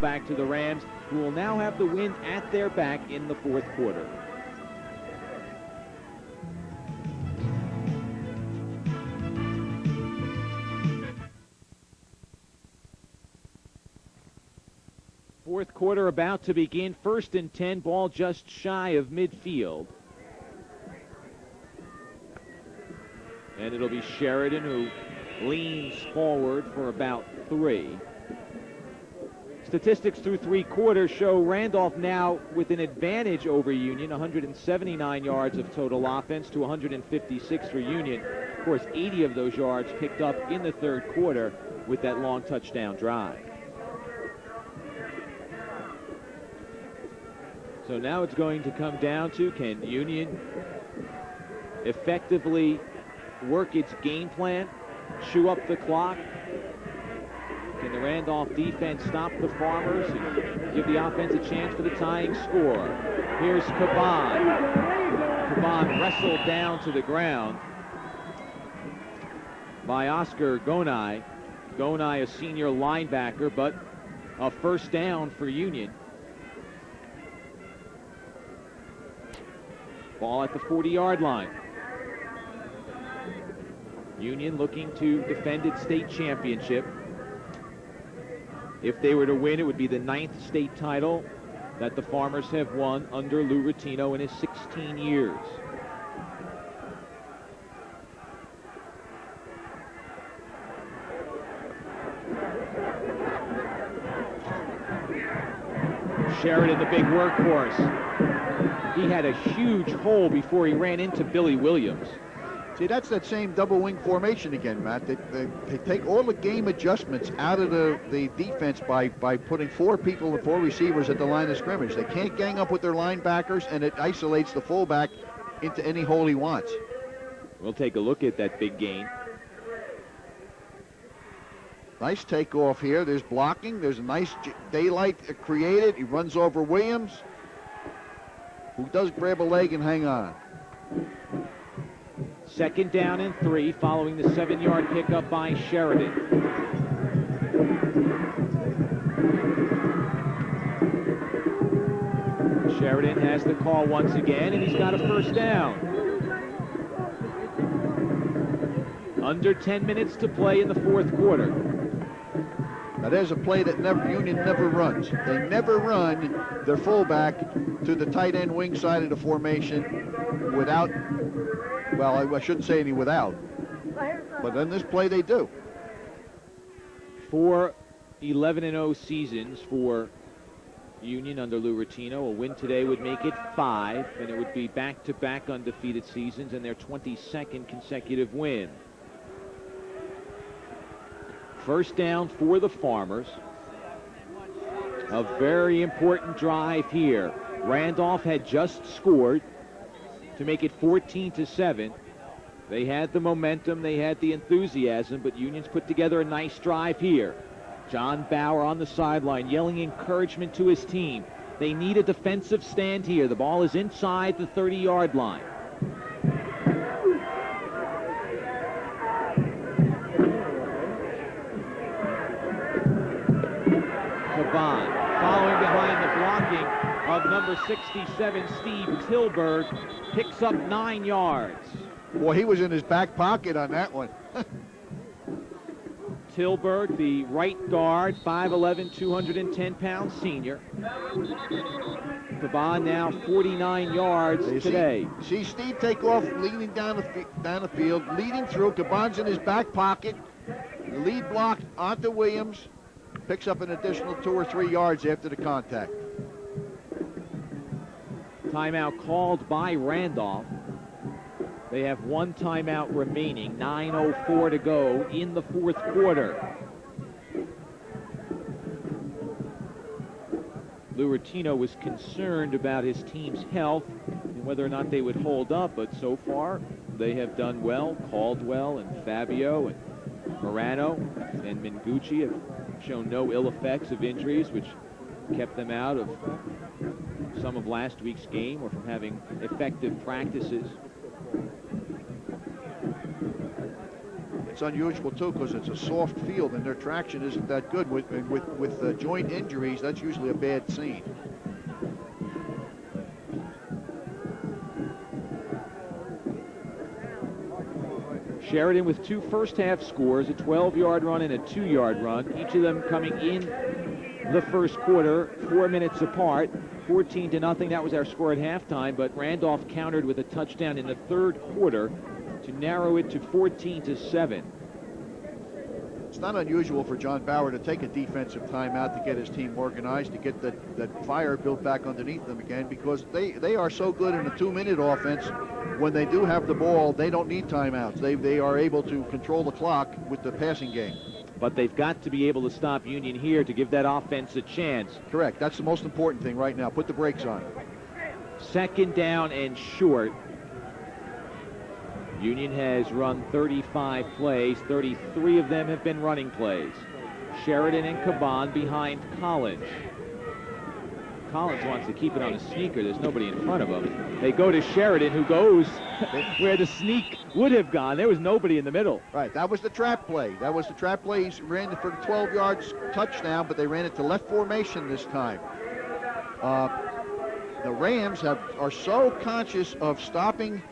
back to the Rams, who will now have the wind at their back in the fourth quarter. Fourth quarter about to begin. 1st and 10, ball just shy of midfield. And it'll be Sheridan who leans forward for about 3. Statistics through 3 quarters show Randolph now with an advantage over Union, 179 yards of total offense to 156 for Union. Of course, 80 of those yards picked up in the 3rd quarter with that long touchdown drive. So now it's going to come down to, can Union effectively work its game plan, chew up the clock? Can the Randolph defense stop the Farmers and give the offense a chance for the tying score? Here's Caban. Caban wrestled down to the ground by Oscar Gonai. Gonai, a senior linebacker, but a first down for Union. Ball at the 40-yard line. Union looking to defend its state championship. If they were to win, it would be the 9th state title that the Farmers have won under Lou Rattino in his 16 years. Sheridan, the big workhorse. He had a huge hole before he ran into Billy Williams. See, that's that same double wing formation again, Matt. They take all the game adjustments out of the defense by putting 4 people and 4 receivers at the line of scrimmage. They can't gang up with their linebackers, and it isolates the fullback into any hole he wants. We'll take a look at that big gain. Nice takeoff here. There's blocking. There's a nice daylight created. He runs over Williams, who does grab a leg and hang on. 2nd down and 3 following the 7-yard pickup by Sheridan. Sheridan has the call once again, and he's got a first down. Under 10 minutes to play in the 4th quarter. Now there's a play that Union never runs. They never run their fullback to the tight end wing side of the formation without, well, I shouldn't say any without, but in this play they do. 4 11-0 seasons for Union under Lou Rattino. A win today would make it 5, and it would be back-to-back undefeated seasons and their 22nd consecutive win. First down for the Farmers. A very important drive here. Randolph had just scored to make it 14-7. They had the momentum, they had the enthusiasm, but Union's put together a nice drive here. John Bauer on the sideline yelling encouragement to his team. They need a defensive stand here. The ball is inside the 30-yard line. Caban, following behind the blocking of number 67, Steve Tilburg, picks up 9 yards. Boy, he was in his back pocket on that one. Tilburg, the right guard, 5'11", 210-pound senior. Caban now 49 yards today. See Steve take off, leading down the field, leading through. Caban's in his back pocket. The lead block onto Williams. Picks up an additional 2 or 3 yards after the contact. Timeout called by Randolph. They have 1 timeout remaining, 9:04 to go in the 4th quarter. Lou Rattino was concerned about his team's health and whether or not they would hold up, but so far they have done well. Caldwell and Fabio and Morano and Mingucci have shown no ill effects of injuries, which kept them out of some of last week's game or from having effective practices. It's unusual too because it's a soft field and their traction isn't that good. With joint injuries, that's usually a bad scene. Sheridan with 2 first-half scores, a 12-yard run and a 2-yard run, each of them coming in the first quarter, 4 minutes apart, 14-0. That was our score at halftime, but Randolph countered with a touchdown in the third quarter to narrow it to 14-7. It's not unusual for John Bauer to take a defensive timeout to get his team organized, to get that fire built back underneath them again, because they are so good in a 2-minute offense. When they do have the ball, they don't need timeouts. They are able to control the clock with the passing game. But they've got to be able to stop Union here to give that offense a chance. Correct. That's the most important thing right now. Put the brakes on. 2nd down and short. Union has run 35 plays. 33 of them have been running plays. Sheridan and Caban behind Collins. Collins wants to keep it on a sneaker. There's nobody in front of him. They go to Sheridan, who goes where the sneak would have gone. There was nobody in the middle. Right, that was the trap play. That was the trap play. He ran it for the 12 yards touchdown, but they ran it to left formation this time. The Rams are so conscious of stopping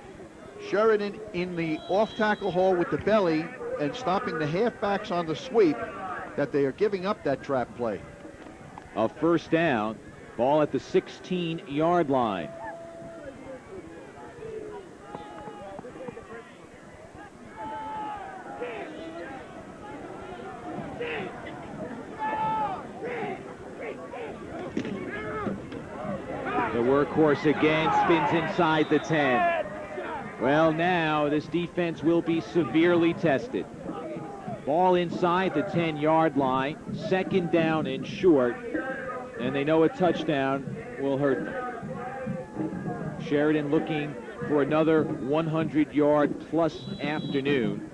Sheridan in the off-tackle hole with the belly and stopping the halfbacks on the sweep that they are giving up that trap play. A first down. Ball at the 16-yard line. The workhorse again spins inside the 10. Well, now this defense will be severely tested. Ball inside the 10-yard line. 2nd down and short. And they know a touchdown will hurt them. Sheridan looking for another 100-yard plus afternoon.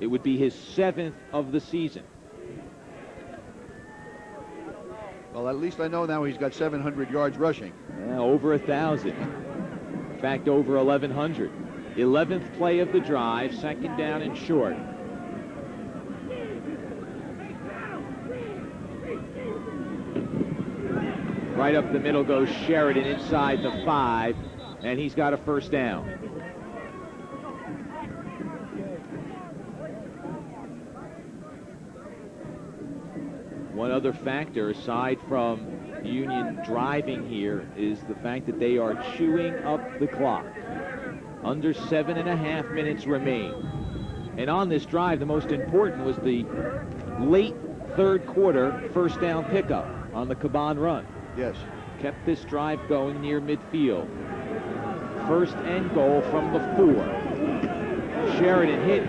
It would be his 7th of the season. Well, at least I know now he's got 700 yards rushing. Yeah, over 1,000. In fact, over 1,100. 11th play of the drive, 2nd down and short. Right up the middle goes Sheridan inside the 5, and he's got a first down. One other factor, aside from Union driving here, is the fact that they are chewing up the clock. Under 7.5 minutes remain. And on this drive, the most important was the late third quarter first down pickup on the Caban run. Yes. Kept this drive going near midfield. 1st and goal from the 4. Sheridan hit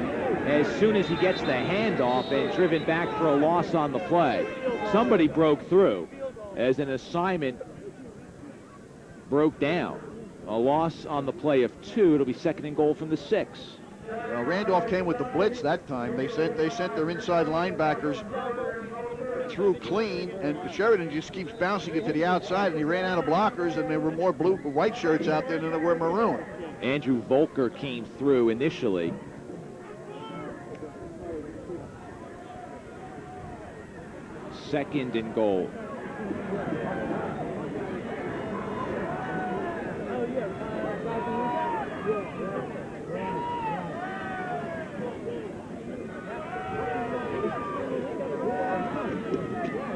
as soon as he gets the handoff and driven back for a loss on the play. Somebody broke through as an assignment broke down. A loss on the play of 2. It'll be 2nd and goal from the 6. Well, Randolph came with the blitz that time. They sent their inside linebackers through clean, and Sheridan just keeps bouncing it to the outside, and he ran out of blockers, and there were more white shirts out there than there were maroon. Andrew Volker came through initially. Second and goal.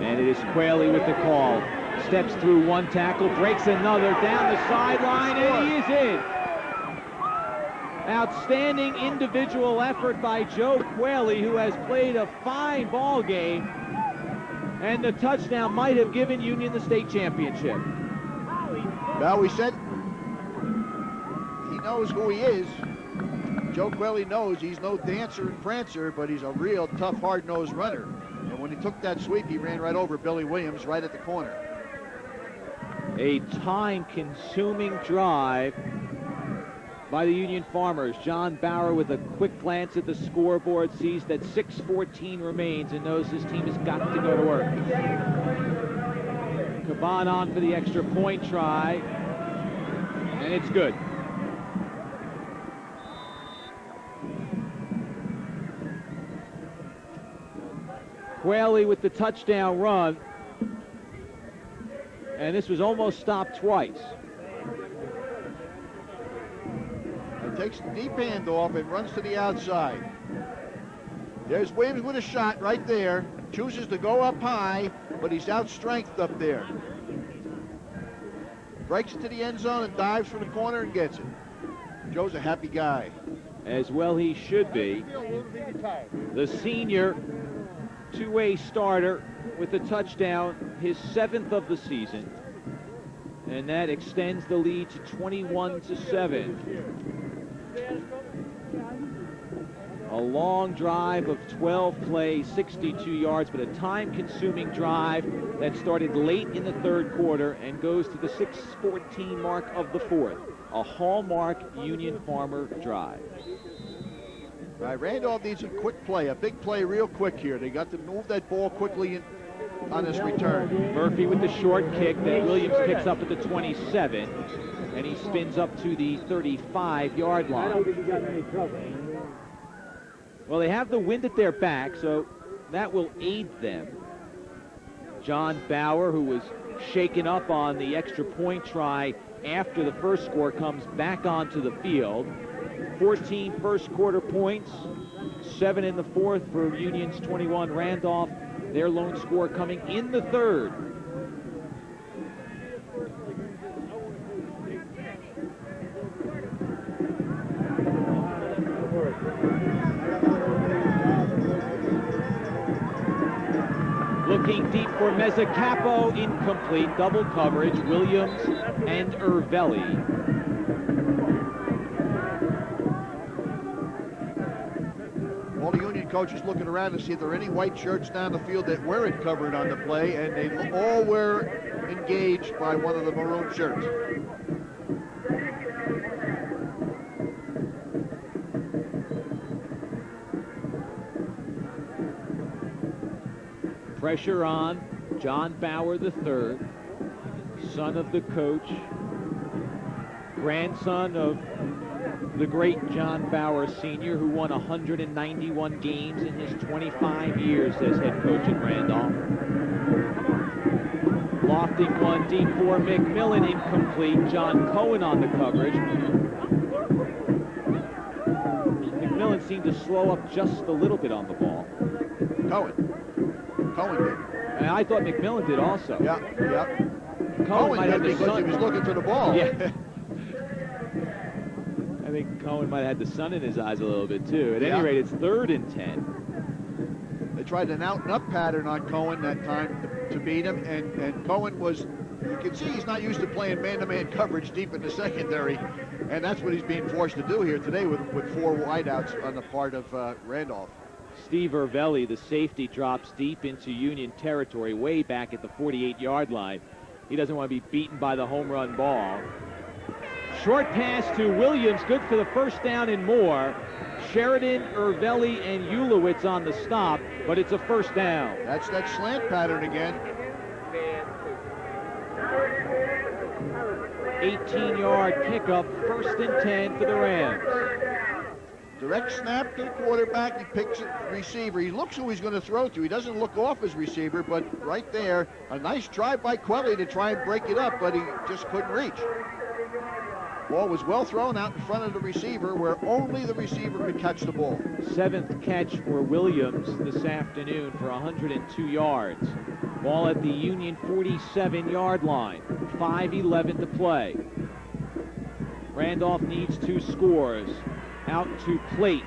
And it is Quayle with the call. Steps through one tackle, breaks another down the sideline, and he is in. Outstanding individual effort by Joe Quayle, who has played a fine ball game. And the touchdown might have given Union the state championship. Well, we said he knows who he is. Joe Quayle knows he's no dancer and prancer, but he's a real tough, hard-nosed runner. And when he took that sweep, he ran right over Billy Williams right at the corner. A time-consuming drive by the Union Farmers. John Bauer with a quick glance at the scoreboard sees that 6:14 remains and knows his team has got to go to work. Caban on for the extra point try, and it's good. Quayle with the touchdown run. And this was almost stopped twice. He takes the deep handoff and runs to the outside. There's Williams with a shot right there. Chooses to go up high, but he's outstrengthed up there. Breaks it to the end zone and dives for the corner and gets it. Joe's a happy guy. As well he should be. The senior two-way starter with a touchdown, his 7th of the season. And that extends the lead to 21-7. A long drive of 12 plays, 62 yards, but a time-consuming drive that started late in the third quarter and goes to the 6:14 mark of the fourth. A hallmark Union Farmer drive. All right, Randolph needs a quick play, a big play real quick here. They got to move that ball quickly on this return. Murphy with the short kick that Williams picks up at the 27, and he spins up to the 35-yard line. Well, they have the wind at their back, so that will aid them. John Bauer, who was shaken up on the extra point try after the first score, comes back onto the field. 14 first quarter points, 7 in the fourth for Union's 21. Randolph, their lone score coming in the third. Looking deep for Mezzacapo, incomplete. Double coverage, Williams and Ervelli. All the Union coaches looking around to see if there are any white shirts down the field that weren't covered on the play, and they all were engaged by one of the maroon shirts. Pressure on John Bauer III, son of the coach, grandson of the great John Bauer Sr., who won 191 games in his 25 years as head coach at Randolph. Lofting one deep for McMillan, incomplete. John Cohen on the coverage. McMillan seemed to slow up just a little bit on the ball. Cohen did. And I thought McMillan did also. Yeah. Cohen might have the because sun. He was looking for the ball. Yeah. I think Cohen might have had the sun in his eyes a little bit too. At any rate, it's 3rd and 10. They tried an out and up pattern on Cohen that time to beat him, and Cohen was, you can see he's not used to playing man-to-man coverage deep in the secondary, and that's what he's being forced to do here today with 4 wideouts on the part of Randolph. Steve Ervelli, the safety, drops deep into Union territory, way back at the 48-yard line. He doesn't want to be beaten by the home run ball. Short pass to Williams, good for the first down and more. Sheridan, Ervelli, and Ulowitz on the stop, but it's a first down. That's that slant pattern again. 18-yard pickup, 1st and 10 for the Rams. Direct snap to the quarterback. He picks it receiver. He looks who he's going to throw to. He doesn't look off his receiver, but right there, a nice try by Quelle to try and break it up, but he just couldn't reach. Ball was well thrown out in front of the receiver, where only the receiver could catch the ball. 7th catch for Williams this afternoon for 102 yards. Ball at the Union 47-yard line. 5:11 to play. Randolph needs 2 scores. Out to Plate.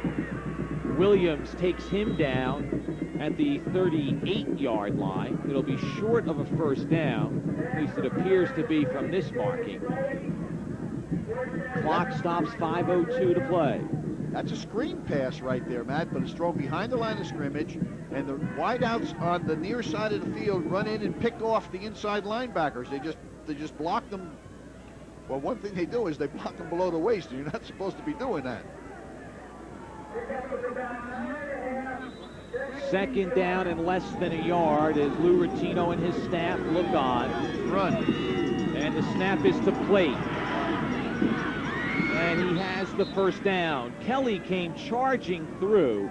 Williams takes him down at the 38-yard line. It'll be short of a first down. At least it appears to be from this marking. Clock stops, 5:02 to play. That's a screen pass right there, Matt, but it's thrown behind the line of scrimmage, and the wideouts on the near side of the field run in and pick off the inside linebackers. They just block them. Well, one thing they do is they block them below the waist, and you're not supposed to be doing that. 2nd down and less than a yard as Lou Rotino and his staff look on. Run. And the snap is to Plate. And he has the first down. Kelly came charging through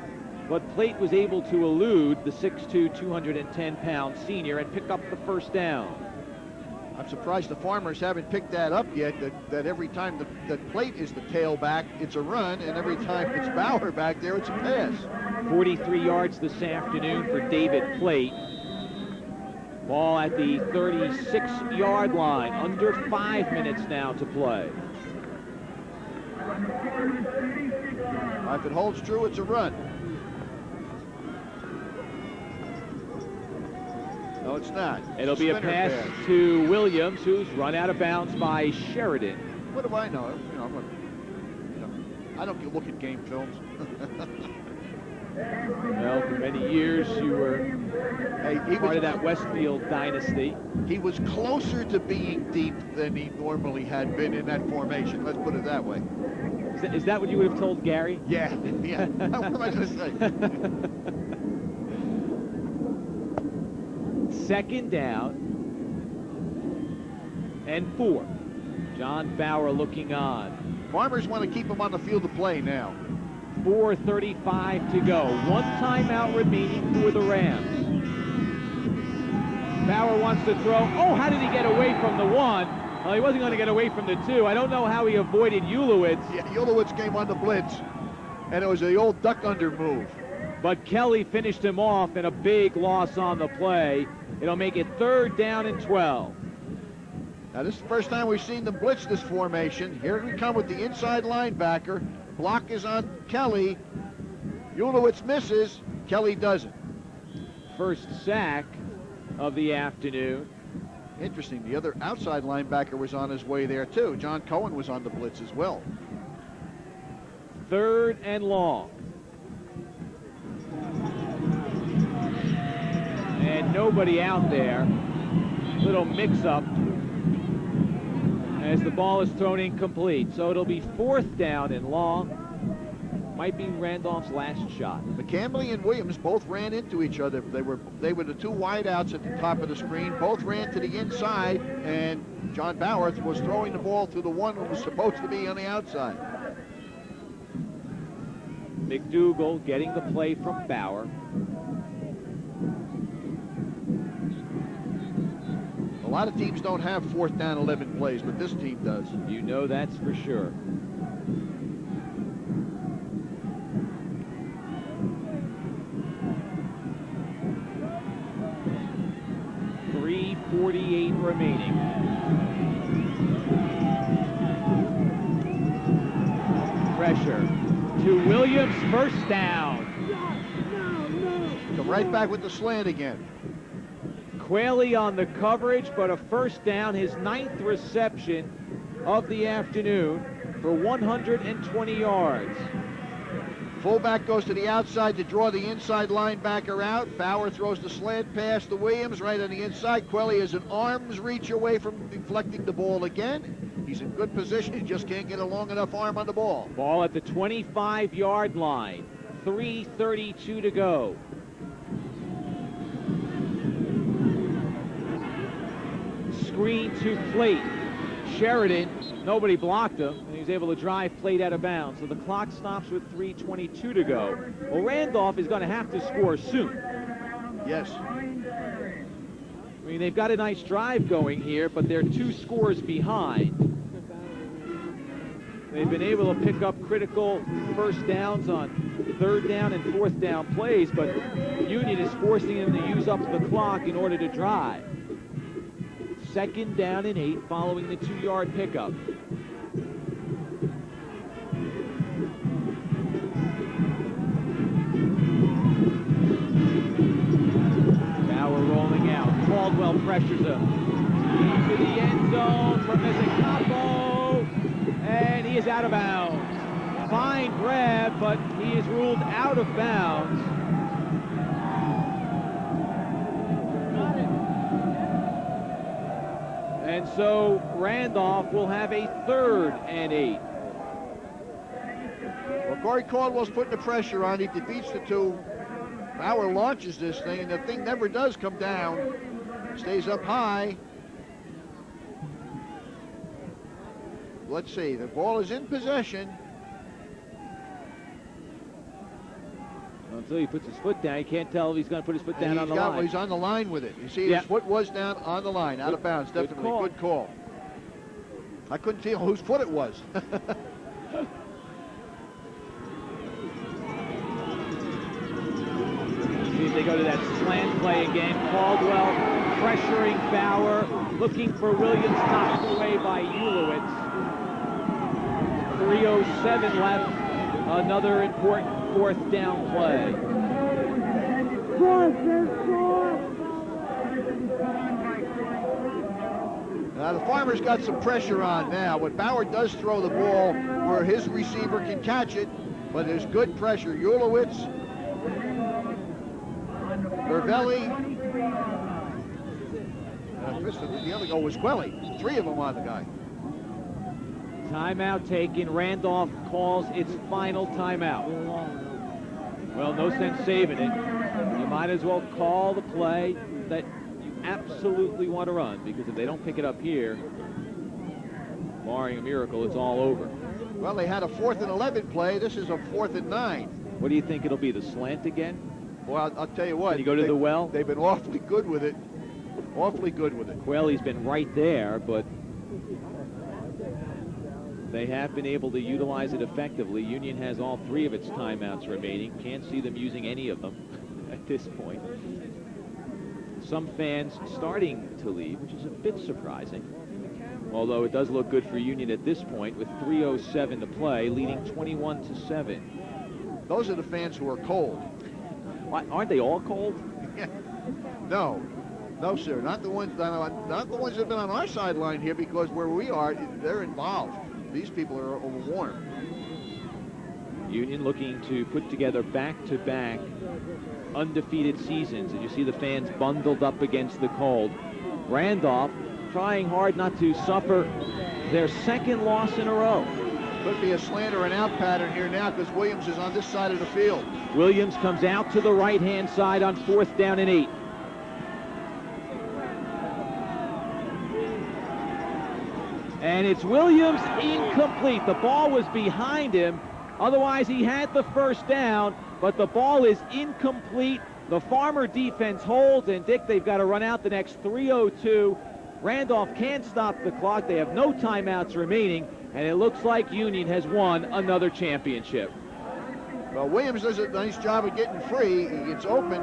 but Plate was able to elude the 6'2", 210-pound senior and pick up the first down. I'm surprised the Farmers haven't picked that up yet, that every time that Plate is the tailback, it's a run, and every time it's Bauer back there, it's a pass. 43 yards this afternoon for David Plate. Ball at the 36-yard line. Under 5 minutes now to play. If it holds true, it's a run. No, it's not. It'll be a pass to Williams, who's run out of bounds by Sheridan. What do I know? I don't look at game films. Well, for many years you were part of that Westfield dynasty. He was closer to being deep than he normally had been in that formation. Let's put it that way. Is that what you would have told Gary? Yeah. What am I going to say? Second down and 4. John Bauer looking on. Farmers want to keep him on the field of play now. 4:35 to go. One timeout remaining for the Rams. Bauer wants to throw. Oh, how did he get away from the 1? Well, he wasn't going to get away from the 2. I don't know how he avoided Ulowitz. Yeah, Ulowitz came on the blitz, and it was the old duck under move. But Kelly finished him off in a big loss on the play. It'll make it 3rd down and 12. Now, this is the first time we've seen them blitz this formation. Here we come with the inside linebacker. Block is on Kelly. Ulowitz misses. Kelly doesn't. First sack of the afternoon. Interesting. The other outside linebacker was on his way there, too. John Cohen was on the blitz as well. 3rd and long. And nobody out there. Little mix-up as the ball is thrown incomplete. So it'll be 4th down and long. Might be Randolph's last shot. McCambly and Williams both ran into each other. They were the two wideouts at the top of the screen. Both ran to the inside, and John Bauer was throwing the ball to the one who was supposed to be on the outside. McDougal getting the play from Bauer. A lot of teams don't have 4th down 11 plays, but this team does. You know that's for sure. .348 remaining. Pressure to Williams, first down. Come right back with the slant again. Quayle on the coverage, but a first down, his 9th reception of the afternoon for 120 yards. Fullback goes to the outside to draw the inside linebacker out. Bauer throws the slant pass to Williams right on the inside. Quayle is an arm's reach away from deflecting the ball again. He's in good position. He just can't get a long enough arm on the ball. Ball at the 25-yard line. 3:32 to go. Screen to Plate. Sheridan, nobody blocked him, and he was able to drive Plate out of bounds. So the clock stops with 3:22 to go. Well, Randolph is going to have to score soon. Yes. I mean, they've got a nice drive going here, but they're 2 scores behind. They've been able to pick up critical first downs on 3rd down and 4th down plays, but Union is forcing them to use up the clock in order to drive. 2nd down and 8 following the 2-yard pickup. Bauer rolling out. Caldwell pressures him. Into the end zone from Mezzacapo, and he is out of bounds. Fine grab, but he is ruled out of bounds. And so Randolph will have a 3rd and 8. Well, Corey Caldwell's putting the pressure on. He defeats the 2. Bauer launches this thing, and the thing never does come down. Stays up high. Let's see. The ball is in possession. Until he puts his foot down, you can't tell if he's going to put his foot down on the line. He's on the line with it. You see, his foot was down on the line, out of bounds. Definitely good call. I couldn't tell whose foot it was. See if they go to that slant play again. Caldwell pressuring Bauer, looking for Williams, knocked away by Ulowitz. 3:07 left. Another important fourth down play. Now the Farmers got some pressure on now, but Bauer does throw the ball where his receiver can catch it, but there's good pressure. Ulowitz, Vervelli, the other goal was Quelly. 3 of them on the guy. Timeout taken. Randolph calls its final timeout. Well, no sense saving it. You might as well call the play that you absolutely want to run, because if they don't pick it up here, barring a miracle, it's all over. Well, they had a 4th and 11 play. This is a 4th and 9. What do you think it'll be, the slant again? Well, I'll tell you what. Can you go to the well? They've been awfully good with it. Awfully good with it. Quelly's been right there, but they have been able to utilize it effectively. Union has all 3 of its timeouts remaining. Can't see them using any of them at this point. Some fans starting to leave, which is a bit surprising. Although it does look good for Union at this point with 3:07 to play, leading 21-7. Those are the fans who are cold. Aren't they all cold? No, sir. Not the ones that have been on our sideline here, because where we are, they're involved. These people are warm. Union looking to put together back-to-back undefeated seasons. And you see the fans bundled up against the cold. Randolph trying hard not to suffer their 2nd loss in a row. Could be a slant or an out pattern here now, because Williams is on this side of the field. Williams comes out to the right-hand side on 4th down and 8. And it's Williams, incomplete. The ball was behind him. Otherwise, he had the first down, but the ball is incomplete. The Farmer defense holds, and Dick, they've got to run out the next 3:02. Randolph can't stop the clock. They have no timeouts remaining, and it looks like Union has won another championship. Well, Williams does a nice job of getting free. He gets open.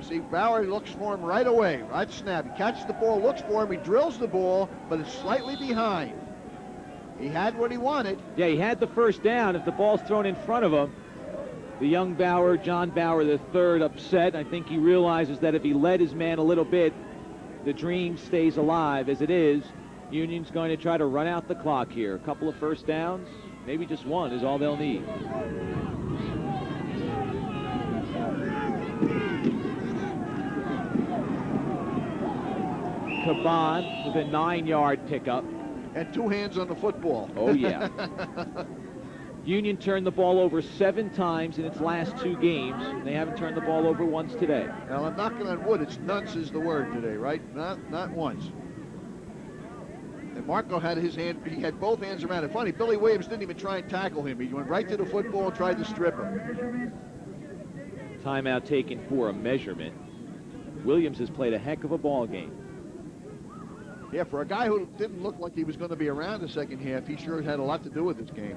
See, Bauer looks for him right away, right snap. He catches the ball, looks for him, he drills the ball, but it's slightly behind. He had what he wanted. Yeah, he had the first down. If the ball's thrown in front of him, the young Bauer, John Bauer III, upset. I think he realizes that if he led his man a little bit, the dream stays alive. As it is, Union's going to try to run out the clock here. A couple of first downs, maybe just one is all they'll need. Caban with a 9-yard pickup. And 2 hands on the football. Oh, yeah. Union turned the ball over 7 times in its last 2 games. They haven't turned the ball over once today. Now, I'm knocking on wood. It's nuts is the word today, right? Not once. And Marco had his hand, he had both hands around it. Funny, Billy Williams didn't even try and tackle him. He went right to the football and tried to strip him. Timeout taken for a measurement. Williams has played a heck of a ball game. Yeah, for a guy who didn't look like he was going to be around the second half, he sure had a lot to do with this game.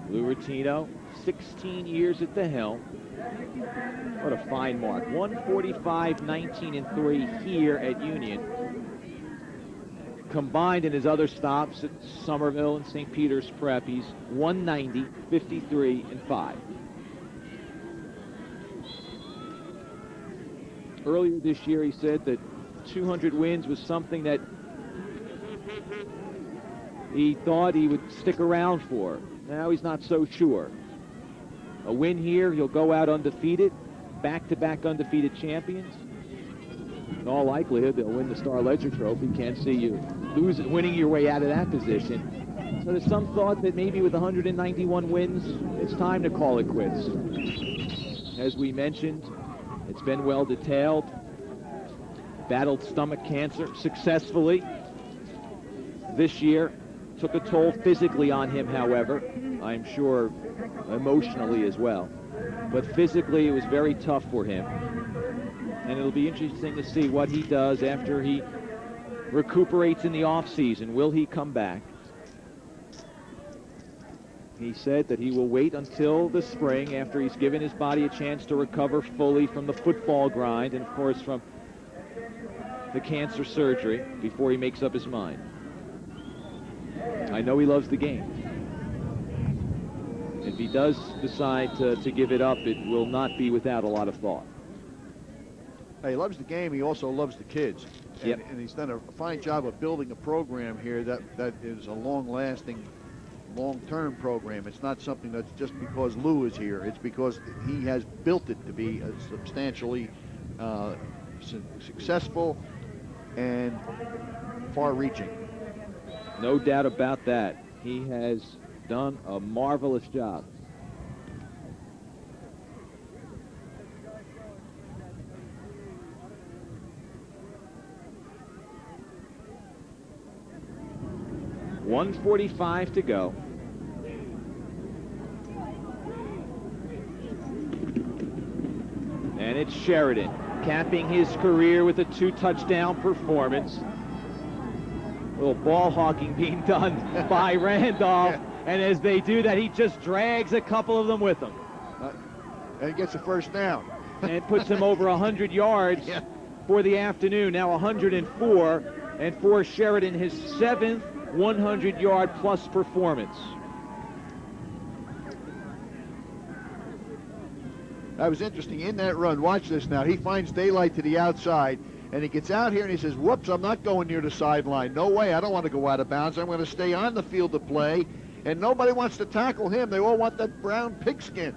Lou Rotino, 16 years at the helm. What a fine mark. 145-19-3 here at Union. Combined in his other stops at Somerville and St. Peter's Prep, he's 190-53-5. Earlier this year, he said that 200 wins was something that he thought he would stick around for. Now he's not so sure. A win here, he'll go out undefeated, back-to-back undefeated champions. In all likelihood, they'll win the Star Ledger Trophy. Can't see you winning your way out of that position. So there's some thought that maybe with 191 wins, it's time to call it quits. As we mentioned, it's been well detailed. Battled stomach cancer successfully this year. took a toll physically on him, however. I'm sure emotionally as well. But physically, it was very tough for him. And it'll be interesting to see what he does after he recuperates in the offseason. Will he come back? He said that he will wait until the spring after he's given his body a chance to recover fully from the football grind and, of course, from the cancer surgery before he makes up his mind. I know he loves the game. If he does decide to give it up, it will not be without a lot of thought. He loves the game. He also loves the kids. Yep. And he's done a fine job of building a program here that is a long-lasting, long-term program. It's not something that's just because Lou is here. It's because he has built it to be a substantially successful and far-reaching. No doubt about that. He has done a marvelous job. .145 to go. And it's Sheridan capping his career with a 2-touchdown performance. A little ball hawking being done by Randolph. Yeah. And as they do that, he just drags a couple of them with him. And gets a first down. And puts him over 100 yards for the afternoon. Now 104. And for Sheridan, his 7th 100-yard plus performance. That was interesting. In that run, watch this now. He finds daylight to the outside, and he gets out here and he says, whoops, I'm not going near the sideline. No way, I don't want to go out of bounds. I'm going to stay on the field to play, and nobody wants to tackle him. They all want that brown pigskin.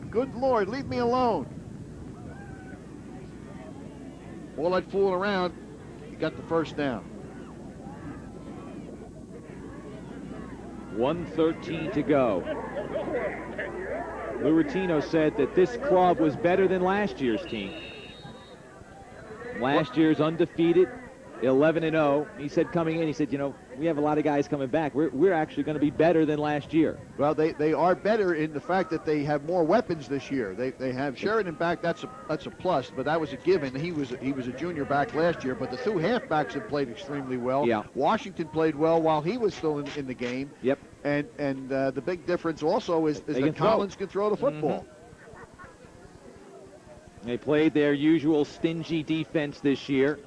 Good Lord, leave me alone. All that fooling around, he got the first down. 1:13 to go. Luratino said that this club was better than last year's team. Last year's undefeated, 11-0. He said coming in, he said, you know, we have a lot of guys coming back. We're actually going to be better than last year. Well, they are better in the fact that they have more weapons this year. They have Sheridan back. That's a plus, but that was a given. He was a junior back last year, but the two halfbacks have played extremely well. Yeah. Washington played well while he was still in the game. Yep. And the big difference also is that Collins can throw the football. Mm-hmm. They played their usual stingy defense this year.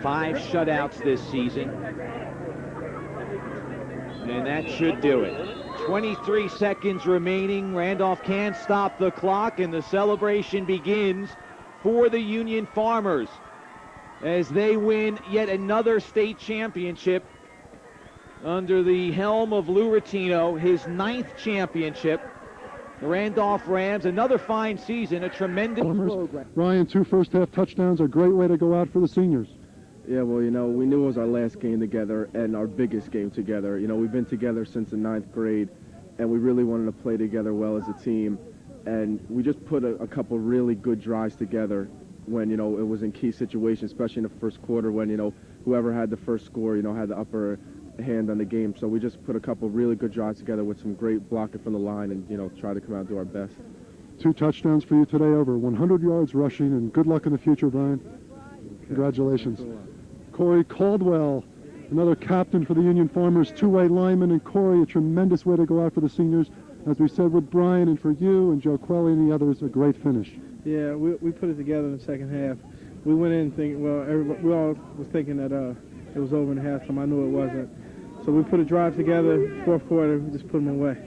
Five shutouts this season. And that should do it. 23 seconds remaining. Randolph can't stop the clock, and the celebration begins for the Union Farmers as they win yet another state championship under the helm of Luratino, his 9th championship. The Randolph Rams, another fine season, a tremendous program. Ryan, 2 first-half touchdowns, a great way to go out for the seniors. Yeah, well, you know, we knew it was our last game together and our biggest game together. You know, we've been together since the 9th grade, and we really wanted to play together well as a team. And we just put a couple really good drives together when, you know, it was in key situations, especially in the first quarter when, you know, whoever had the first score, you know, had the upper hand on the game. So we just put a couple really good drives together with some great blocking from the line and, you know, try to come out and do our best. 2 touchdowns for you today, over 100 yards rushing, and good luck in the future, Brian. Congratulations. Corey Caldwell, another captain for the Union Farmers, 2-way lineman, and Corey, a tremendous way to go out for the seniors. As we said with Brian, and for you and Joe Quelly and the others, a great finish. Yeah, we put it together in the second half. We went in thinking, well, we all was thinking that it was over in halftime. I knew it wasn't. So we put a drive together, fourth quarter, we just put them away.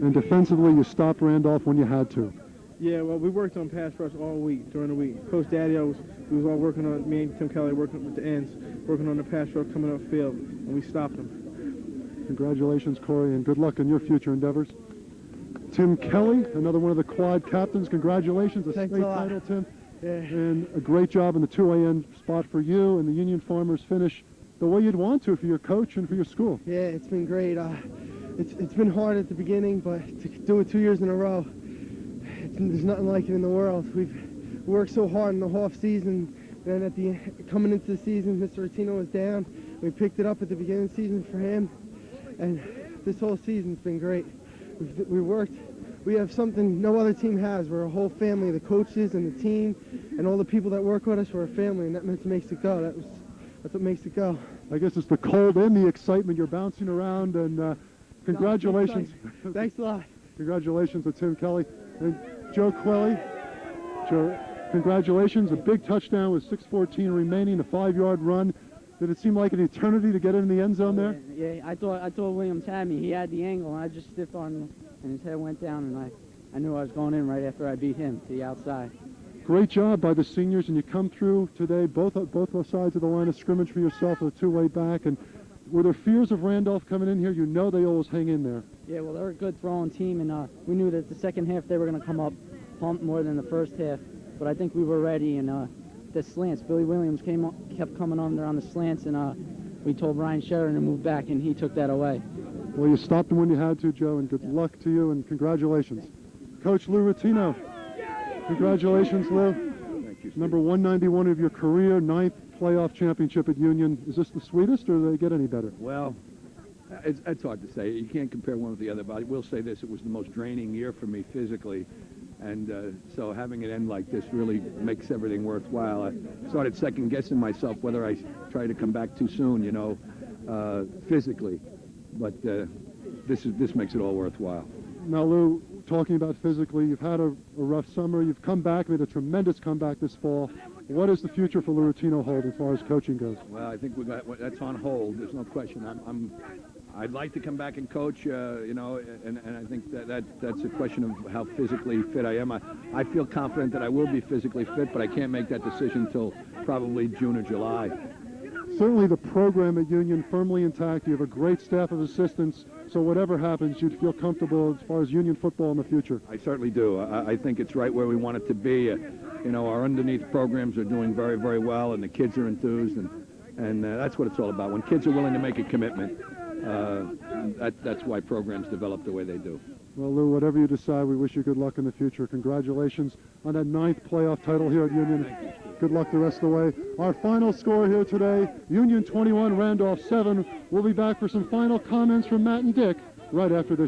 And defensively, you stopped Randolph when you had to. Yeah, well, we worked on pass rush all week, during the week. Coach Daddio, we was all working on, me and Tim Kelly working with the ends, working on the pass rush coming upfield, and we stopped them. Congratulations, Corey, and good luck in your future endeavors. Tim Kelly, another one of the quad captains. Congratulations, a state title, Tim. Yeah. And a great job in the 2-way end spot for you, and the Union Farmers finish the way you'd want to for your coach and for your school. Yeah, it's been great. It's been hard at the beginning, but to do it 2 years in a row, there's nothing like it in the world. We've worked so hard in the off season. Then coming into the season, Mr. Rotino was down. We picked it up at the beginning of the season for him, and this whole season's been great. We worked. We have something no other team has. We're a whole family, the coaches and the team, and all the people that work with us. We're a family, and that makes it go. That's what makes it go. I guess it's the cold and the excitement. You're bouncing around, and congratulations. Thanks a lot. Congratulations to Tim Kelly and Joe Quelly. Joe, congratulations. A big touchdown with 6:14 remaining, a 5-yard run. Did it seem like an eternity to get in the end zone there? Yeah, I thought Williams had me. He had the angle, and I just stiffed on him, and his head went down, and I knew I was going in right after I beat him to the outside. Great job by the seniors, and you come through today, both sides of the line of scrimmage for yourself, a two-way back. And were there fears of Randolph coming in here? You know they always hang in there. Yeah, well, they're a good throwing team, and we knew that the second half they were going to come up pumped more than the first half. But I think we were ready, and the slants. Billy Williams kept coming on there on the slants, and we told Brian Sheridan to move back, and he took that away. Well, you stopped him when you had to, Joe, and good luck to you, and congratulations. Coach Lou Rotino, congratulations, Lou. Thank you, Steve. Number 191 of your career, 9th playoff championship at Union. Is this the sweetest, or do they get any better? Well, it's hard to say. You can't compare one with the other, but I will say this. It was the most draining year for me physically. And so having it end like this really makes everything worthwhile. I started second-guessing myself whether I try to come back too soon, physically. But this makes it all worthwhile. Now, Lou, talking about physically, you've had a rough summer. You've come back, made a tremendous comeback this fall. What does the future for Lou Rotino hold as far as coaching goes? Well, I think that's on hold. There's no question. I'd like to come back and coach, and I think that's a question of how physically fit I am. I feel confident that I will be physically fit, but I can't make that decision until probably June or July. Certainly the program at Union firmly intact. You have a great staff of assistants, so whatever happens, you'd feel comfortable as far as Union football in the future. I certainly do. I think it's right where we want it to be. Our underneath programs are doing very, very well, and the kids are enthused, and that's what it's all about. When kids are willing to make a commitment, that's why programs develop the way they do. Well, Lou, whatever you decide, we wish you good luck in the future. Congratulations on that 9th playoff title here at Union. Good luck the rest of the way. Our final score here today, Union 21, Randolph 7. We'll be back for some final comments from Matt and Dick right after this.